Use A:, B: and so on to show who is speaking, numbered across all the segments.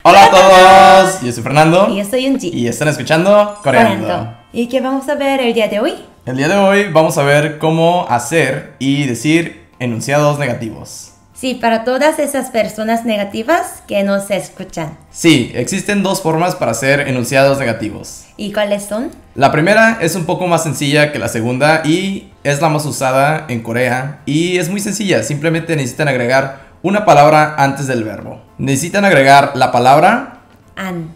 A: Hola a todos, yo soy Fernando
B: Y yo soy Yunji.
A: y están escuchando Coreando.
B: ¿Y qué vamos a ver el día de hoy?
A: El día de hoy vamos a ver cómo hacer y decir enunciados negativos.
B: Sí, para todas esas personas negativas que nos escuchan.
A: Sí, existen dos formas para hacer enunciados negativos.
B: ¿Y cuáles son?
A: La primera es un poco más sencilla que la segunda y es la más usada en Corea y es muy sencilla, simplemente necesitan agregar una palabra antes del verbo. Necesitan agregar la palabra,
B: An.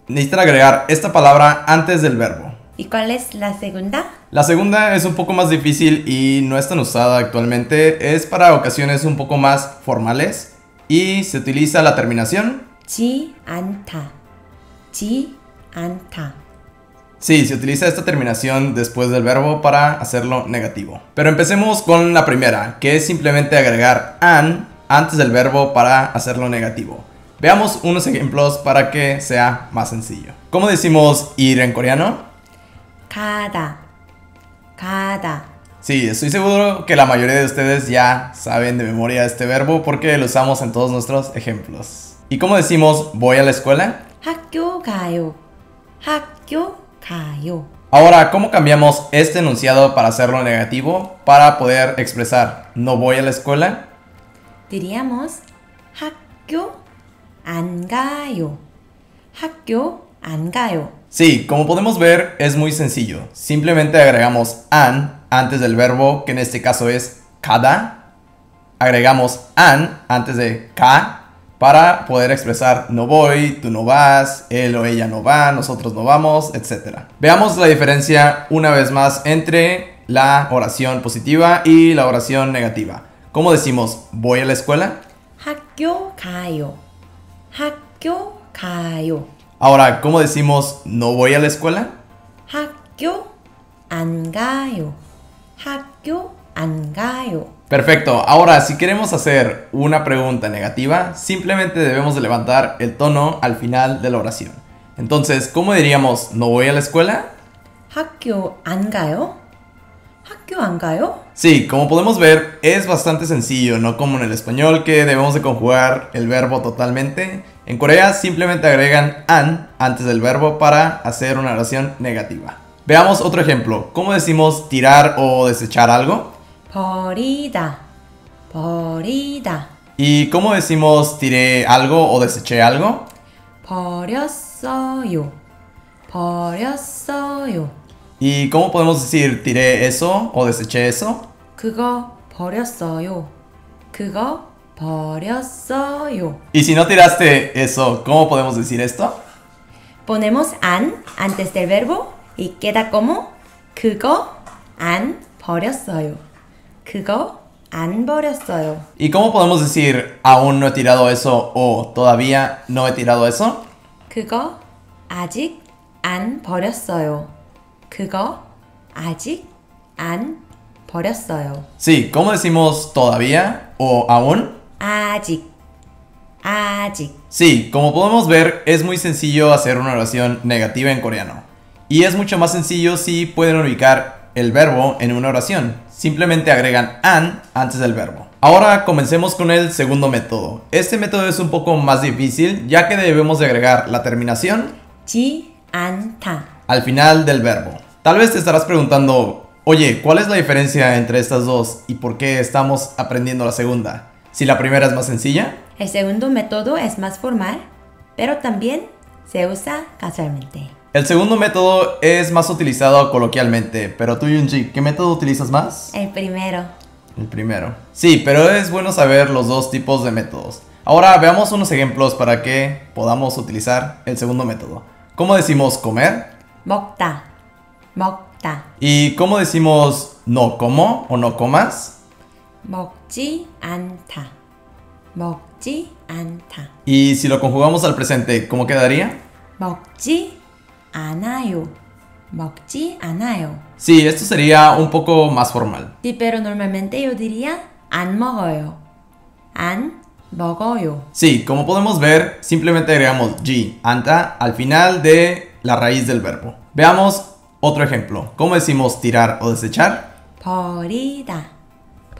A: necesitan agregar esta palabra antes del verbo.
B: ¿Y cuál es la segunda?
A: La segunda es un poco más difícil y no es tan usada actualmente, es para ocasiones un poco más formales y se utiliza la terminación.
B: 지 않다. 지 않다.
A: Sí, se utiliza esta terminación después del verbo para hacerlo negativo. Pero empecemos con la primera, que es simplemente agregar an antes del verbo para hacerlo negativo. Veamos unos ejemplos para que sea más sencillo. ¿Cómo decimos ir en coreano?
B: 가다. 가다.
A: Sí, estoy seguro que la mayoría de ustedes ya saben de memoria este verbo porque lo usamos en todos nuestros ejemplos. ¿Y cómo decimos voy a la escuela?
B: 학교 가요. 학교 가요.
A: Ahora, ¿cómo cambiamos este enunciado para hacerlo negativo para poder expresar no voy a la escuela?
B: diríamos 학교 안 가요. 학교 안 가요.
A: Sí, como podemos ver es muy sencillo. Simplemente agregamos an antes del verbo, que en este caso es kada. Agregamos an antes de ka para poder expresar no voy, tú no vas, él o ella no va, nosotros no vamos, etc. Veamos la diferencia una vez más entre la oración positiva y la oración negativa. ¿Cómo decimos voy a la escuela?
B: 학교 가요. 학교 가요.
A: Ahora, ¿cómo decimos no voy a la escuela?
B: 학교 안 가요. 학교 안 가요.
A: Perfecto, ahora si queremos hacer una pregunta negativa, simplemente debemos de levantar el tono al final de la oración. Entonces, ¿cómo diríamos no voy a la escuela?
B: 학교 안 가요? 학교 안 가요?
A: Sí, como podemos ver, es bastante sencillo, no como en el español que debemos de conjugar el verbo totalmente. En Corea simplemente agregan an antes del verbo para hacer una oración negativa. Veamos otro ejemplo. ¿Cómo decimos tirar o desechar algo?
B: 버리다. 버리다.
A: ¿Y cómo decimos tiré algo o deseché algo?
B: 버렸어요. 버렸어요.
A: ¿Y cómo podemos decir tiré eso o deseché eso?
B: 그거 버렸어요. 그거 버렸어요.
A: Y si no tiraste eso, ¿cómo podemos decir esto?
B: Ponemos an antes del verbo y queda como 그거 안 버렸어요. 그거 안 버렸어요.
A: ¿Y cómo podemos decir aún no he tirado eso o todavía no he tirado eso?
B: 그거 아직 안 버렸어요. 그거 아직 안 버렸어요.
A: Sí, ¿cómo decimos todavía o aún?
B: 아직. 아직.
A: Sí, como podemos ver, es muy sencillo hacer una oración negativa en coreano. Y es mucho más sencillo si pueden ubicar el verbo en una oración. Simplemente agregan an antes del verbo. Ahora comencemos con el segundo método. Este método es un poco más difícil ya que debemos de agregar la terminación
B: 지 않다.
A: al final del verbo. Tal vez te estarás preguntando, oye, ¿cuál es la diferencia entre estas dos y por qué estamos aprendiendo la segunda? Si la primera es más sencilla.
B: El segundo método es más formal, pero también se usa casualmente.
A: El segundo método es más utilizado coloquialmente, pero tú, Yunji, ¿qué método utilizas más?
B: El primero.
A: El primero. Sí, pero es bueno saber los dos tipos de métodos. Ahora veamos unos ejemplos para que podamos utilizar el segundo método. ¿Cómo decimos comer?
B: 먹다. 먹다.
A: ¿Y cómo decimos no como o no comas?
B: 먹지 않다. 먹지 않다.
A: Y si lo conjugamos al presente, ¿cómo quedaría?
B: 먹지 않아요. 먹지 않아요.
A: Sí, esto sería un poco más formal.
B: Sí, pero normalmente yo diría 안 먹어요. 안 먹어요.
A: Sí, como podemos ver, simplemente agregamos G, anta, al final de la raíz del verbo. Veamos otro ejemplo. ¿Cómo decimos tirar o desechar?
B: 버리다.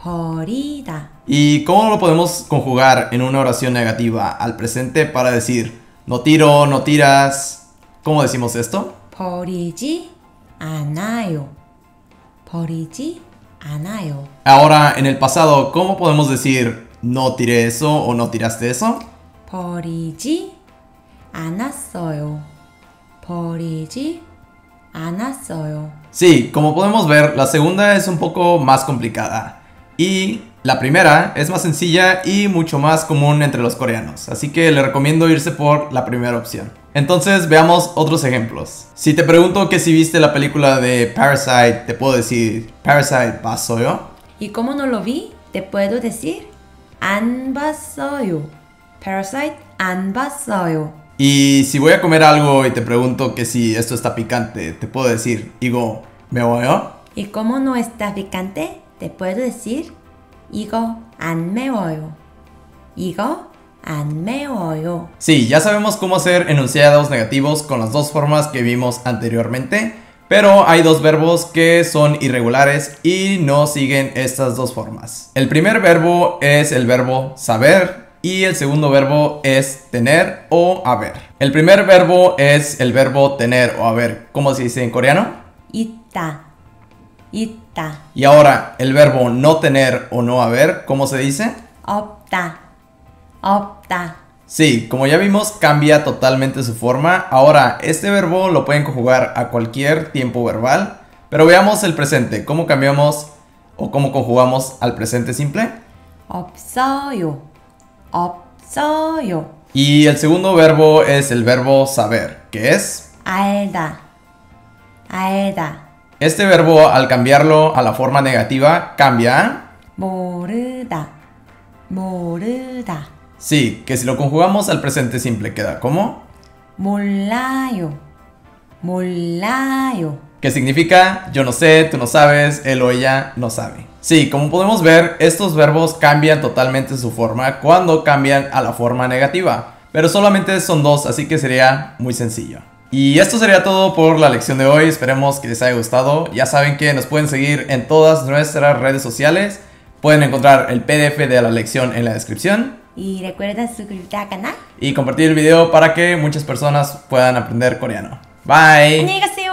B: 버리다.
A: ¿Y cómo lo podemos conjugar en una oración negativa al presente para decir no tiro, no tiras? ¿Cómo decimos esto?
B: 버리지 않아요. 버리지 않아요.
A: Ahora, en el pasado, ¿cómo podemos decir no tiré eso o no tiraste eso?
B: 버리지 않았어요. 버리지 않았어요.
A: Sí, como podemos ver, la segunda es un poco más complicada. Y la primera es más sencilla y mucho más común entre los coreanos. Así que le recomiendo irse por la primera opción. Entonces veamos otros ejemplos. Si te pregunto que si viste la película de Parasite, te puedo decir Parasite 봤어요?
B: Y como no lo vi, te puedo decir 안 봤어요. Parasite 안 봤어요.
A: Y si voy a comer algo y te pregunto que si esto está picante, te puedo decir 이거 매워요?
B: Y como no está picante, te puedo decir 이거 안 매워요. 이거 안 매워요.
A: Sí, ya sabemos cómo hacer enunciados negativos con las dos formas que vimos anteriormente, pero hay dos verbos que son irregulares y no siguen estas dos formas. El primer verbo es el verbo saber y el segundo verbo es tener o haber. El primer verbo es el verbo tener o haber. ¿Cómo se dice en coreano?
B: 있다. 있다.
A: Y ahora, el verbo no tener o no haber, ¿cómo se dice?
B: 없다. 없다.
A: Sí, como ya vimos, cambia totalmente su forma. Ahora, este verbo lo pueden conjugar a cualquier tiempo verbal, pero veamos el presente. ¿Cómo cambiamos o cómo conjugamos al presente simple?
B: 없어요. 없어요.
A: Y el segundo verbo es el verbo saber, que es...
B: 알다. 알다.
A: Este verbo, al cambiarlo a la forma negativa, cambia a...
B: 모르다. 모르다.
A: Sí, que si lo conjugamos al presente simple queda como...
B: 몰라요. 몰라요.
A: Que significa yo no sé, tú no sabes, él o ella no sabe. Sí, como podemos ver, estos verbos cambian totalmente su forma cuando cambian a la forma negativa. Pero solamente son dos, así que sería muy sencillo. Y esto sería todo por la lección de hoy. Esperemos que les haya gustado. Ya saben que nos pueden seguir en todas nuestras redes sociales. Pueden encontrar el PDF de la lección en la descripción.
B: Y recuerda suscribirte al canal.
A: Y compartir el video para que muchas personas puedan aprender coreano. Bye.
B: 안녕히 가세요.